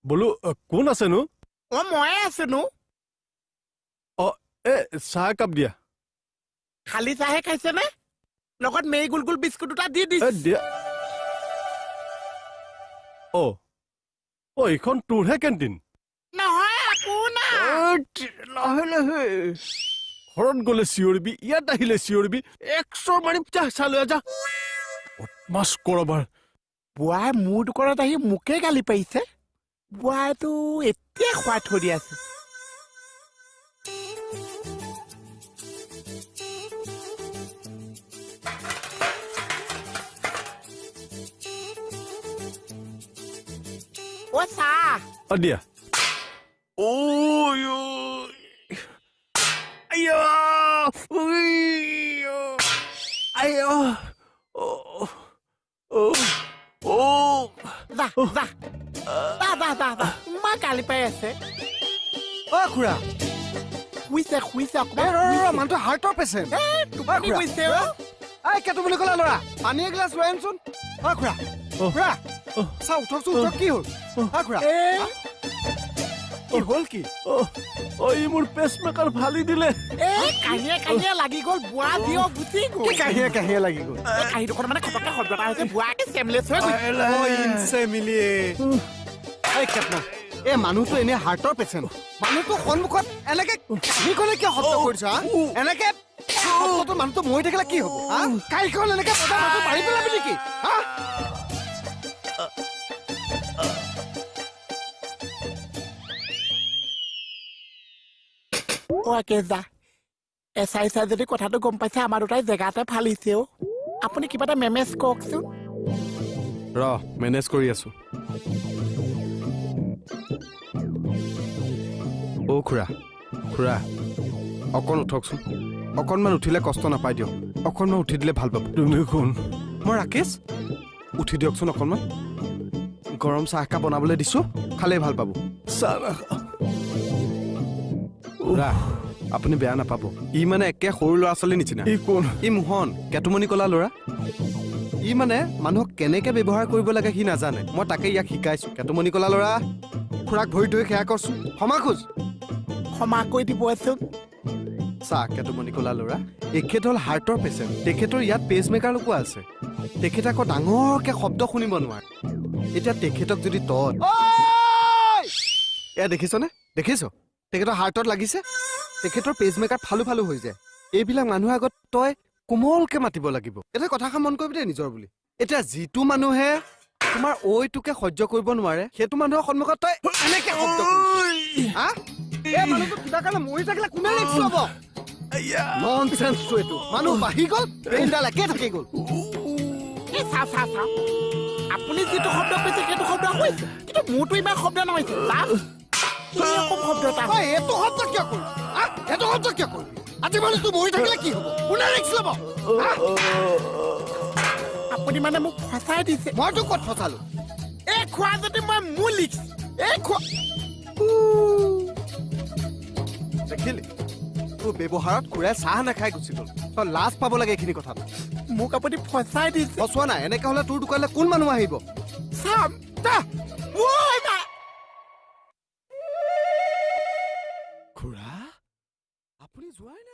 বোলো কোন আছেনো? মই আছোনো। চাহ একাপ দিয়া। খালি চাহে খাইছেনে? লগত মেৰি গুলগুল বিস্কুট দুটা দি দিছ। দিয়া। এইখন তোৰহে কেণ্টিন? নহয় আপোনাৰ। লাহে লাহে ঘৰত গলে চিঞৰিবি, ইয়াত আহিলে চিঞৰিবি। 100 মাৰিম। যা চালৈ যা। বদমাছ কৰবাৰ। বুঢ়াই মোৰ দোকানত আহি মোকে গালি পাৰিছে। বুঢ়াইটো এতিয়া খুৱাই থৈ দি আছে। চাহ দিয়া। ইমান গালি পাই আছে। খুৰা শুইছে শুইছে মানুহটো হাৰ্টৰ পেচেণ্ট। কেটো বুলি ক'লা ল'ৰা, পানী এগিলাচ লৈ আনচোন। খুৰা খুৰা চাহ উঠকচোন, উঠক। কি হ'ল খুৰা? কি হ'ল? কি ই মোৰ পেচমেকাৰ ফালি দিলে। কাহিয়ে কাহিয়ে লাগি গ'ল। বুঢ়া দিও গুচি গ'ল। কাহিয়ে কাহিয়ে লাগি গ'ল? কাহিটোখন মানে খটককে শব্দ এটা হৈছে। বুঢ়াকে চেমলেছ হৈ গৈছে। এই মানুহটো এনে হাৰ্টৰ পেচেণ্ট। মানুহটো সন্মুখত এনেকে কাহিখনে কিয় শব্দ কৰিছ? এনেকে মানুহটো মৰি থাকিলে কি হ'ব? কাহিখন এনেকে মাৰি পেলাবি নেকি? এচাই চাই যদি কথাটো গম পাইছে, আমাৰ দুটাই জেগাতে ফালিছে। আপুনি কিবা এটা মেনেজ কৰকচোন। মেনেজ কৰি আছো। খুৰা খুৰা অকণ উঠকচোন। অকণমান উঠিলে কষ্ট নাপাই দিয়ক। অকণমান উঠি দিলে ভাল পাব। তুমি কোন? মই ৰাকেশ। উঠি দিয়কচোন অকণমান। গৰম চাহ একাপ বনাবলৈ দিছো, খালেই ভাল পাব। খুৰা আপুনি বেয়া নাপাব। ই মানে একে সৰু ল'ৰা ছোৱালীৰ নিচিনা। ই মোহন, কেতুমণি কলা ল'ৰা। ই মানে মানুহক কেনেকে ব্যৱহাৰ কৰিব লাগে সি নাজানে। মই তাকে ইয়াক শিকাইছো। কেতুমণি কলা ল'ৰা, খুৰাক ভৰি ধৰি সেয়া কৰচোন। ক্ষমা খোজ। ক্ষমা কৰি দিবচোন। চাহ কেতুমণি কলা ল'ৰা, এখেত হ'ল হাৰ্টৰ পেচেণ্ট। তেখেতৰ ইয়াত পেচমেকাৰ লগোৱা আছে। তেখেত আকৌ ডাঙৰকে শব্দ শুনিব নোৱাৰে। এতিয়া তেখেতক যদি এয়া দেখিছনে? দেখিছ? তেখেতৰ হাৰ্টত লাগিছে। তেখেতৰ পেচমেকাৰ ফালু ফালু হৈ যায়। এইবিলাক মানুহৰ আগত তই কোমলকে মাতিব লাগিব। এটা কথাষাৰ মন কৰিবি দেই নিজৰ বুলি। এতিয়া যিটো মানুহে তোমাৰ ঐটোকে সহ্য কৰিব নোৱাৰে, সেইটো মানুহৰ সন্মুখত তই এনেকে শব্দ কিবা কাৰণে মৰি থাকিলে কোনে ৰিক্স ল'ব? ননচেন্সটো এইটো। মানুহ বাঢ়ি গ'ল, ব্ৰেইনডাল একে থাকি গ'ল। আপুনি যিটো শব্দ কৈছে সেইটো শব্দ কৈছে, কিন্তু মোৰতো ইমান শব্দ নহৈছে। শব্দ এটা এইটো শব্দ কিয় কৰিবি? এইটো শব্দ কিয় কৰিবি? আজি মানুহটো মৰি থাকিলে কি হ'ব? কোনে ৰিক্স ল'ব? আপুনি মানে মোক ফচাই দিছে। মইতো ক'ত ফচালো? এই খোৱা যদি মই মোৰ লিক্স। এই খোৱা দেখিলি তোৰ ব্যৱহাৰত খুৰাই চাহ নাখাই গুচি গ'ল। তই লাজ পাব লাগে এইখিনি কথাত। মোক আপুনি ফচাই দিছে। ফচোৱা নাই। এনেকে হ'লে তোৰ দোকানলৈ কোন মানুহ আহিব? চাম খুৰা আপুনি যোৱাই নাই।